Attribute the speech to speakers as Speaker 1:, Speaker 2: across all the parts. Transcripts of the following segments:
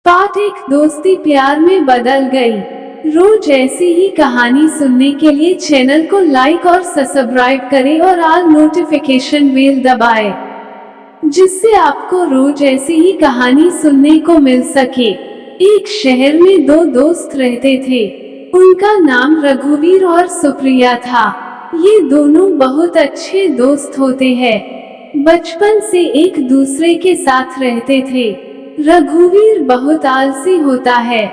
Speaker 1: Part एक दोस्ती प्यार में बदल गई। रोज ऐसी ही कहानी सुनने के लिए चैनल को लाइक और सब्सक्राइब करें और ऑल नोटिफिकेशन बेल दबाएं, जिससे आपको रोज ऐसी ही कहानी सुनने को मिल सके। एक शहर में दो दोस्त रहते थे। उनका नाम रघुवीर और सुप्रिया था। ये दोनों बहुत अच्छे दोस्त होते हैं। बचपन से एक दूसरे के साथ रहते थे। रघुवीर बहुत आलसी होता है।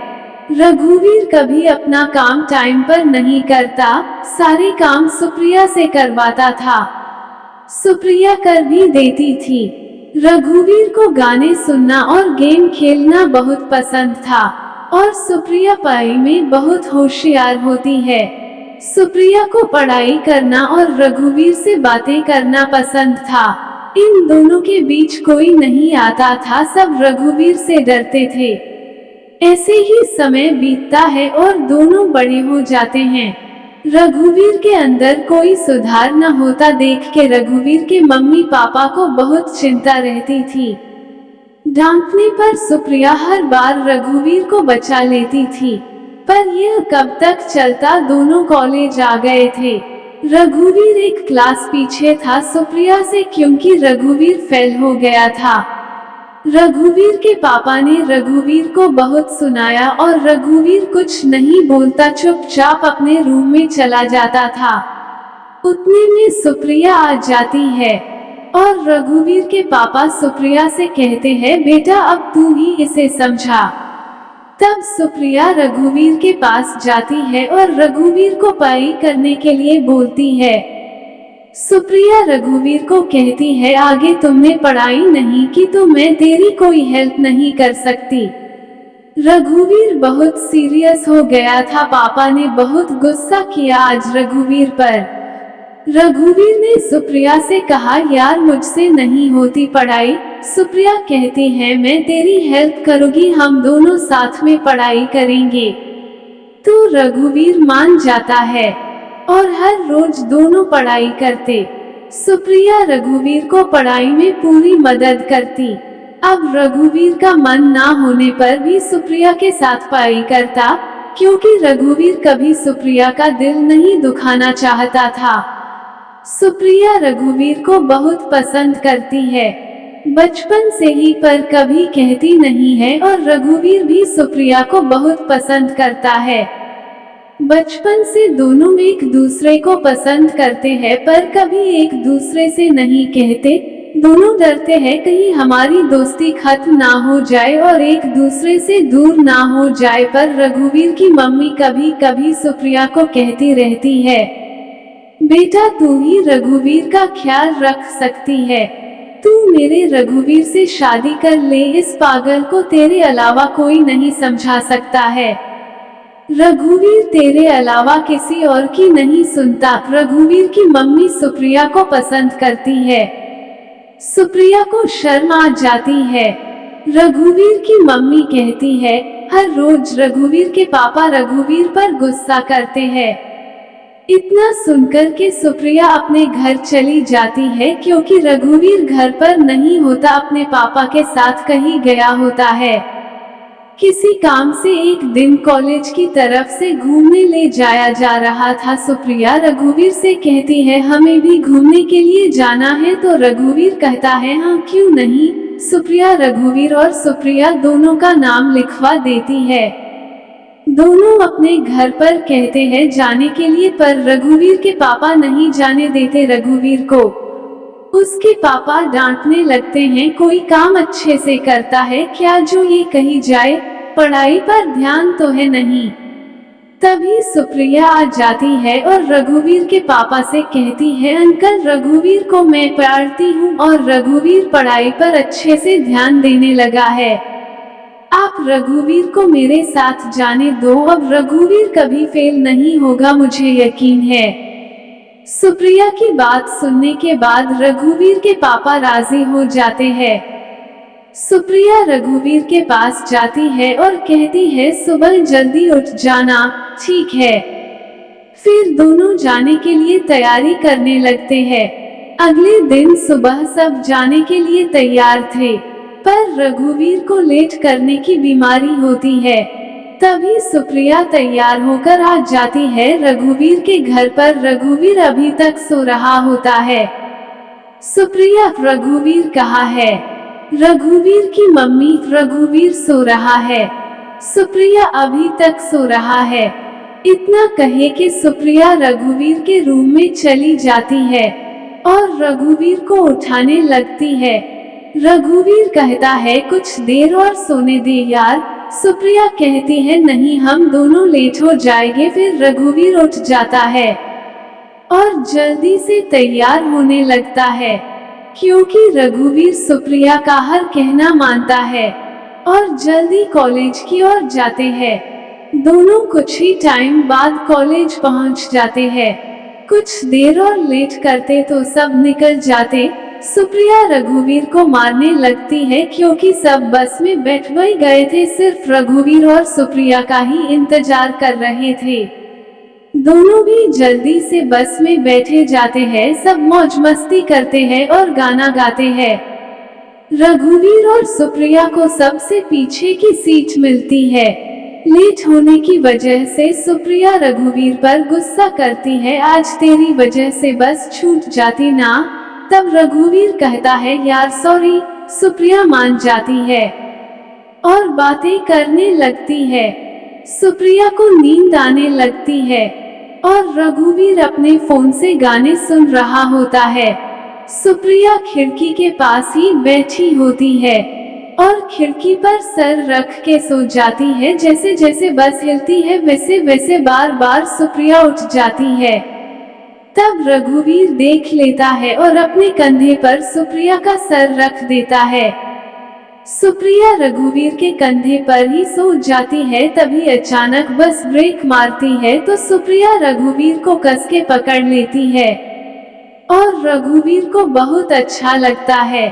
Speaker 1: रघुवीर कभी अपना काम टाइम पर नहीं करता, सारे काम सुप्रिया से करवाता था। सुप्रिया कर भी देती थी। रघुवीर को गाने सुनना और गेम खेलना बहुत पसंद था, और सुप्रिया पढ़ाई में बहुत होशियार होती है। सुप्रिया को पढ़ाई करना और रघुवीर से बातें करना पसंद था। इन दोनों के बीच कोई नहीं आता था, सब रघुवीर से डरते थे। ऐसे ही समय बीतता है और दोनों बड़े हो जाते हैं। रघुवीर के अंदर कोई सुधार न होता देख के रघुवीर के मम्मी पापा को बहुत चिंता रहती थी। डांटने पर सुप्रिया हर बार रघुवीर को बचा लेती थी, पर यह कब तक चलता। दोनों कॉलेज आ गए थे। रघुवीर एक क्लास पीछे था सुप्रिया से, क्योंकि रघुवीर फेल हो गया था। रघुवीर के पापा ने रघुवीर को बहुत सुनाया और रघुवीर कुछ नहीं बोलता, चुपचाप अपने रूम में चला जाता था। उतने में सुप्रिया आ जाती है और रघुवीर के पापा सुप्रिया से कहते हैं, बेटा अब तू ही इसे समझा। तब सुप्रिया रघुवीर के पास जाती है और रघुवीर को पढ़ाई करने के लिए बोलती है। सुप्रिया रघुवीर को कहती है, आगे तुमने पढ़ाई नहीं की तो मैं तेरी कोई हेल्प नहीं कर सकती। रघुवीर बहुत सीरियस हो गया था। पापा ने बहुत गुस्सा किया आज रघुवीर पर। रघुवीर ने सुप्रिया से कहा, यार मुझसे नहीं होती पढ़ाई। सुप्रिया कहती है, मैं तेरी हेल्प करूंगी, हम दोनों साथ में पढ़ाई करेंगे। तो रघुवीर मान जाता है और हर रोज दोनों पढ़ाई करते। सुप्रिया रघुवीर को पढ़ाई में पूरी मदद करती। अब रघुवीर का मन ना होने पर भी सुप्रिया के साथ पढ़ाई करता, क्योंकि रघुवीर कभी सुप्रिया का दिल नहीं दुखाना चाहता था। सुप्रिया रघुवीर को बहुत पसंद करती है, बचपन से ही, पर कभी कहती नहीं है। और रघुवीर भी सुप्रिया को बहुत पसंद करता है। बचपन से दोनों एक दूसरे को पसंद करते हैं, पर कभी एक दूसरे से नहीं कहते। दोनों डरते हैं कहीं हमारी दोस्ती खत्म ना हो जाए और एक दूसरे से दूर ना हो जाए। पर रघुवीर की मम्मी कभी कभी सुप्रिया को कहती रहती है, बेटा तू ही रघुवीर का ख्याल रख सकती है, तू मेरे रघुवीर से शादी कर ले, इस पागल को तेरे अलावा कोई नहीं समझा सकता है। रघुवीर तेरे अलावा किसी और की नहीं सुनता। रघुवीर की मम्मी सुप्रिया को पसंद करती है। सुप्रिया को शर्म आ जाती है। रघुवीर की मम्मी कहती है, हर रोज रघुवीर के पापा रघुवीर पर गुस्सा करते हैं। इतना सुनकर के सुप्रिया अपने घर चली जाती है, क्योंकि रघुवीर घर पर नहीं होता, अपने पापा के साथ कहीं गया होता है। किसी काम से एक दिन कॉलेज की तरफ से घूमने ले जाया जा रहा था। सुप्रिया रघुवीर से कहती है, हमें भी घूमने के लिए जाना है। तो रघुवीर कहता है, हाँ क्यों नहीं। सुप्रिया रघुवीर और सुप्रिया दोनों का नाम लिखवा देती है। दोनों अपने घर पर कहते हैं जाने के लिए, पर रघुवीर के पापा नहीं जाने देते रघुवीर को। उसके पापा डांटने लगते हैं, कोई काम अच्छे से करता है क्या जो ये कहीं जाए, पढ़ाई पर ध्यान तो है नहीं। तभी सुप्रिया आ जाती है और रघुवीर के पापा से कहती है, अंकल रघुवीर को मैं पढ़ाती हूँ और रघुवीर पढ़ाई पर अच्छे से ध्यान देने लगा है, आप रघुवीर को मेरे साथ जाने दो। अब रघुवीर कभी फेल नहीं होगा, मुझे यकीन है। सुप्रिया की बात सुनने के बाद रघुवीर के पापा राजी हो जाते हैं। सुप्रिया रघुवीर के पास जाती है और कहती है, सुबह जल्दी उठ जाना। ठीक है। फिर दोनों जाने के लिए तैयारी करने लगते हैं। अगले दिन सुबह सब जाने के लिए तैयार थे। पर रघुवीर को लेट करने की बीमारी होती है। तभी सुप्रिया तैयार होकर आ जाती है रघुवीर के घर पर। रघुवीर अभी तक सो रहा होता है। सुप्रिया, रघुवीर कहाँ है? रघुवीर की मम्मी, रघुवीर सो रहा है। सुप्रिया अभी तक सो रहा है। इतना कहे कि सुप्रिया रघुवीर के रूम में चली जाती है और रघुवीर को उठाने लगती है। रघुवीर कहता है कुछ देर और सोने दे यार। सुप्रिया कहती है नहीं, हम दोनों लेट हो जाएंगे। फिर रघुवीर उठ जाता है और जल्दी से तैयार होने लगता है, क्योंकि रघुवीर सुप्रिया का हर कहना मानता है और जल्दी कॉलेज की ओर जाते हैं। दोनों कुछ ही टाइम बाद कॉलेज पहुंच जाते हैं। कुछ देर और लेट करते तो सब निकल जाते। सुप्रिया रघुवीर को मारने लगती है, क्योंकि सब बस में बैठ गए थे। सिर्फ रघुवीर और सुप्रिया का ही इंतजार कर रहे थे। दोनों भी जल्दी से बस में बैठे जाते हैं। सब मौज मस्ती करते हैं और गाना गाते हैं। रघुवीर और सुप्रिया को सबसे पीछे की सीट मिलती है। लेट होने की वजह से सुप्रिया रघुवीर पर गुस्सा करती है, आज तेरी वजह से बस छूट जाती ना। तब रघुवीर कहता है यार सॉरी। सुप्रिया मान जाती है और बातें करने लगती है। सुप्रिया को नींद आने लगती है और रघुवीर अपने फोन से गाने सुन रहा होता है। सुप्रिया खिड़की के पास ही बैठी होती है और खिड़की पर सर रख के सो जाती है। जैसे जैसे बस हिलती है वैसे वैसे बार बार सुप्रिया उठ जाती है। तब रघुवीर देख लेता है और अपने कंधे पर सुप्रिया का सर रख देता है। सुप्रिया रघुवीर के कंधे पर ही सो जाती है। तभी अचानक बस ब्रेक मारती है तो सुप्रिया रघुवीर को कस के पकड़ लेती है और रघुवीर को बहुत अच्छा लगता है।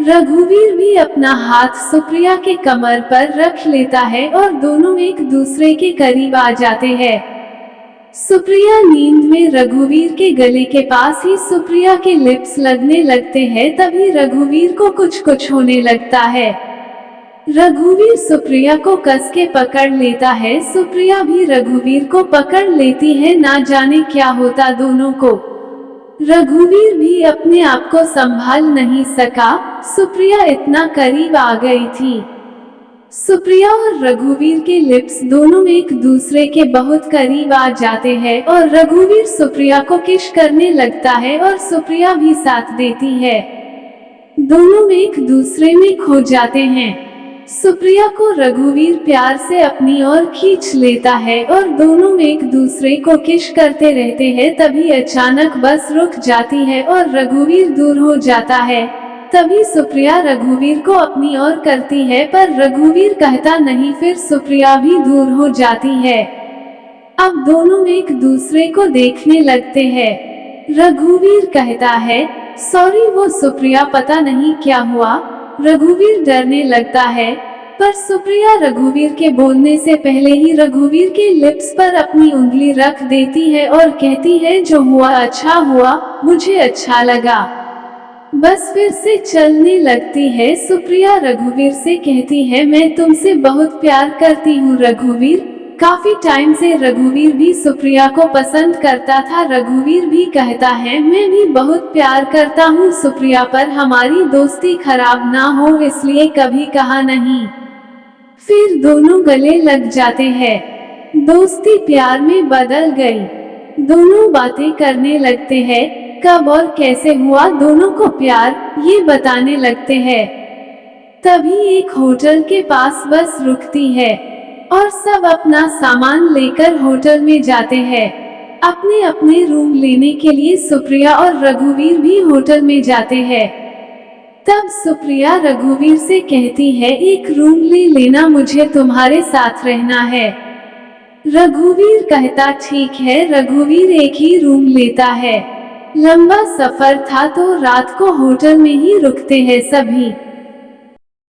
Speaker 1: रघुवीर भी अपना हाथ सुप्रिया के कमर पर रख लेता है और दोनों एक दूसरे के करीब आ जाते हैं। सुप्रिया नींद में रघुवीर के गले के पास ही सुप्रिया के लिप्स लगने लगते हैं। तभी रघुवीर को कुछ कुछ होने लगता है। रघुवीर सुप्रिया को कस के पकड़ लेता है। सुप्रिया भी रघुवीर को पकड़ लेती है। ना जाने क्या होता दोनों को। रघुवीर भी अपने आप को संभाल नहीं सका। सुप्रिया इतना करीब आ गई थी। सुप्रिया और रघुवीर के लिप्स दोनों एक दूसरे के बहुत करीब आ जाते हैं और रघुवीर सुप्रिया को किस करने लगता है और सुप्रिया भी साथ देती है। दोनों एक दूसरे में खो जाते हैं। सुप्रिया को रघुवीर प्यार से अपनी ओर खींच लेता है और दोनों एक दूसरे को किस करते रहते हैं। तभी अचानक बस रुक जाती है और रघुवीर दूर हो जाता है। तभी सुप्रिया रघुवीर को अपनी ओर करती है, पर रघुवीर कहता नहीं। फिर सुप्रिया भी दूर हो जाती है। अब दोनों एक दूसरे को देखने लगते हैं। रघुवीर कहता है सॉरी वो सुप्रिया, पता नहीं क्या हुआ। रघुवीर डरने लगता है, पर सुप्रिया रघुवीर के बोलने से पहले ही रघुवीर के लिप्स पर अपनी उंगली रख देती है और कहती है जो हुआ अच्छा हुआ, मुझे अच्छा लगा। बस फिर से चलने लगती है। सुप्रिया रघुवीर से कहती है मैं तुमसे बहुत प्यार करती हूँ रघुवीर। काफी टाइम से रघुवीर भी सुप्रिया को पसंद करता था। रघुवीर भी कहता है मैं भी बहुत प्यार करता हूँ सुप्रिया, पर हमारी दोस्ती खराब ना हो इसलिए कभी कहा नहीं। फिर दोनों गले लग जाते हैं। दोस्ती प्यार में बदल गई। दोनों बातें करने लगते हैं। कब और कैसे हुआ दोनों को प्यार, ये बताने लगते हैं। तभी एक होटल के पास बस रुकती है और सब अपना सामान लेकर होटल में जाते हैं। अपने अपने रूम लेने के लिए सुप्रिया और रघुवीर भी होटल में जाते हैं। तब सुप्रिया रघुवीर से कहती है एक रूम ले लेना, मुझे तुम्हारे साथ रहना है। रघुवीर कहता ठीक है। रघुवीर एक ही रूम लेता है। लंबा सफर था तो रात को होटल में ही रुकते हैं सभी।